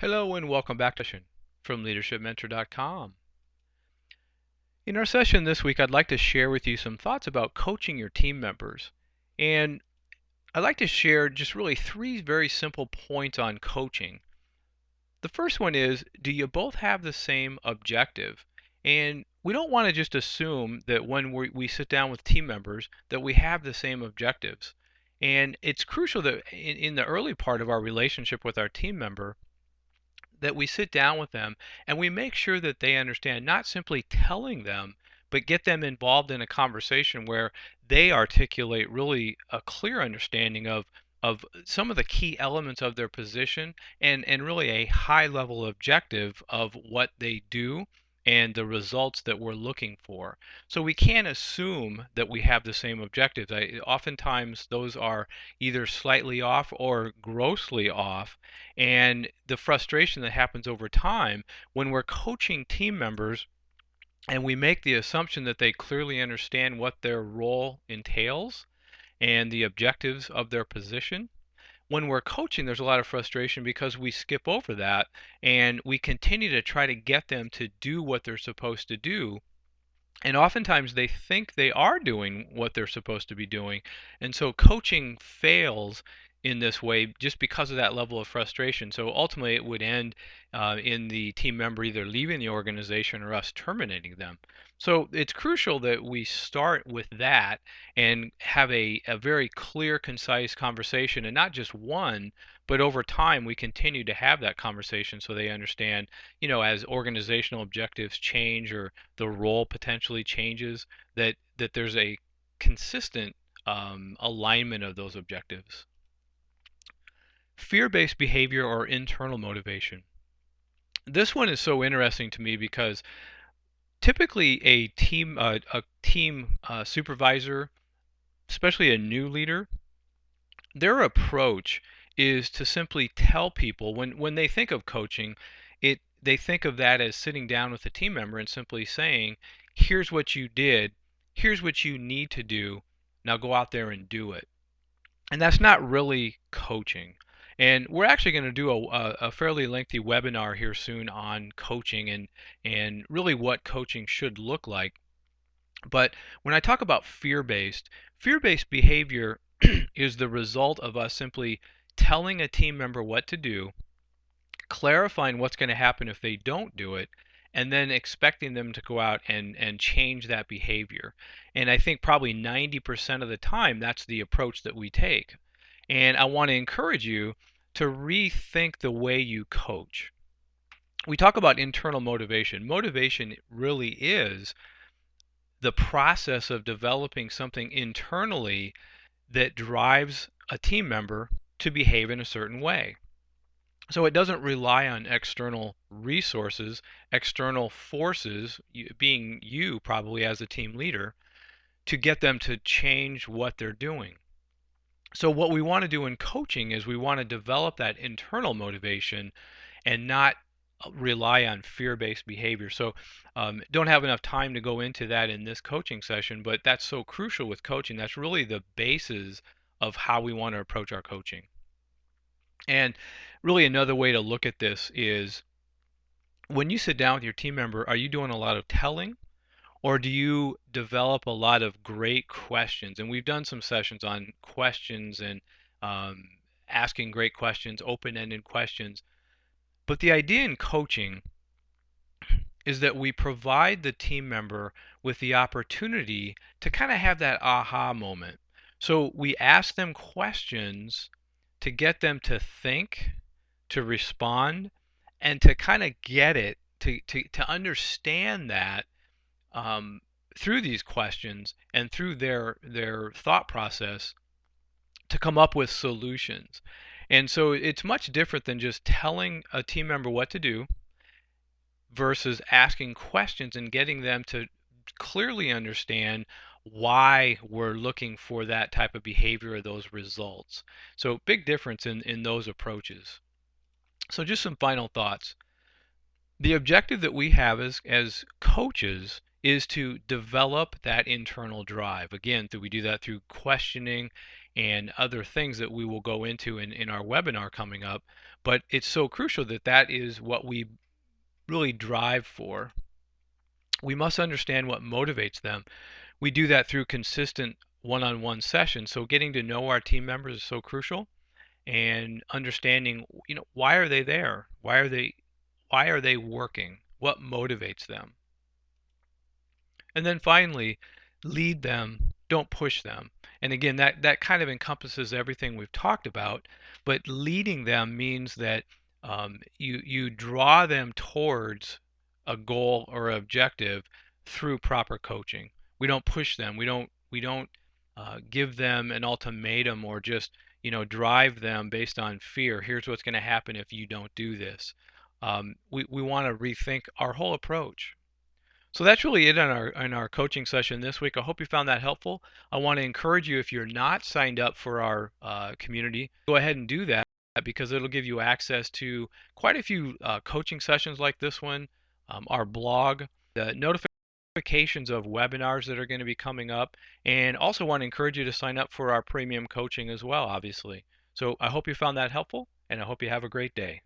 Hello and welcome back to session from leadershipmentor.com. In our session this week, I'd like to share with you some thoughts about coaching your team members. And I'd like to share just really three very simple points on coaching. The first one is, do you both have the same objective? And we don't want to just assume that when we sit down with team members that we have the same objectives. And it's crucial that in the early part of our relationship with our team member, that we sit down with them and we make sure that they understand, not simply telling them, but get them involved in a conversation where they articulate really a clear understanding of some of the key elements of their position and really a high level objective of what they do and the results that we're looking for. So we can't assume that we have the same objectives. Oftentimes those are either slightly off or grossly off, and the frustration that happens over time when we're coaching team members and we make the assumption that they clearly understand what their role entails and the objectives of their position. When we're coaching, there's a lot of frustration because we skip over that and we continue to try to get them to do what they're supposed to do. And oftentimes they think they are doing what they're supposed to be doing. And so coaching fails in this way just because of that level of frustration. So ultimately it would end in the team member either leaving the organization or us terminating them. So it's crucial that we start with that and have a very clear, concise conversation, and not just one, but over time we continue to have that conversation so they understand, as organizational objectives change or the role potentially changes, that there's a consistent alignment of those objectives. Fear-based behavior or internal motivation. This one is so interesting to me because typically a team supervisor, especially a new leader, their approach is to simply tell people when they think of coaching, they think of that as sitting down with a team member and simply saying, here's what you did, here's what you need to do, now go out there and do it. And that's not really coaching. And we're actually going to do a fairly lengthy webinar here soon on coaching and really what coaching should look like. But when I talk about fear-based behavior is the result of us simply telling a team member what to do, clarifying what's going to happen if they don't do it, and then expecting them to go out and change that behavior. And I think probably 90% of the time that's the approach that we take. And I want to encourage you to rethink the way you coach. We talk about internal motivation. Motivation really is the process of developing something internally that drives a team member to behave in a certain way. So it doesn't rely on external resources, external forces, being you probably as a team leader, to get them to change what they're doing. So what we want to do in coaching is we want to develop that internal motivation and not rely on fear-based behavior. So don't have enough time to go into that in this coaching session, but that's so crucial with coaching. That's really the basis of how we want to approach our coaching. And really another way to look at this is when you sit down with your team member, are you doing a lot of telling or do you develop a lot of great questions? And we've done some sessions on questions and asking great questions, open-ended questions. But the idea in coaching is that we provide the team member with the opportunity to kind of have that aha moment. So we ask them questions to get them to think, to respond, and to kind of get it, to understand that through these questions and through their thought process to come up with solutions. And so it's much different than just telling a team member what to do versus asking questions and getting them to clearly understand why we're looking for that type of behavior or those results. So big difference in those approaches. So just some final thoughts. The objective that we have as coaches is to develop that internal drive. Again, we do that through questioning and other things that we will go into in our webinar coming up. But it's so crucial that that is what we really drive for. We must understand what motivates them. We do that through consistent one-on-one sessions. So getting to know our team members is so crucial, and understanding, why are they there? Why are they working? What motivates them? And then finally, lead them, don't push them. And again, that kind of encompasses everything we've talked about, but leading them means that you draw them towards a goal or objective through proper coaching. We don't push them. We don't give them an ultimatum, or just drive them based on fear. Here's what's going to happen if you don't do this. We want to rethink our whole approach. So that's really it on our coaching session this week. I hope you found that helpful. I want to encourage you, if you're not signed up for our community, go ahead and do that, because it'll give you access to quite a few coaching sessions like this one, our blog, the notifications of webinars that are going to be coming up, and also want to encourage you to sign up for our premium coaching as well, obviously. So I hope you found that helpful, and I hope you have a great day.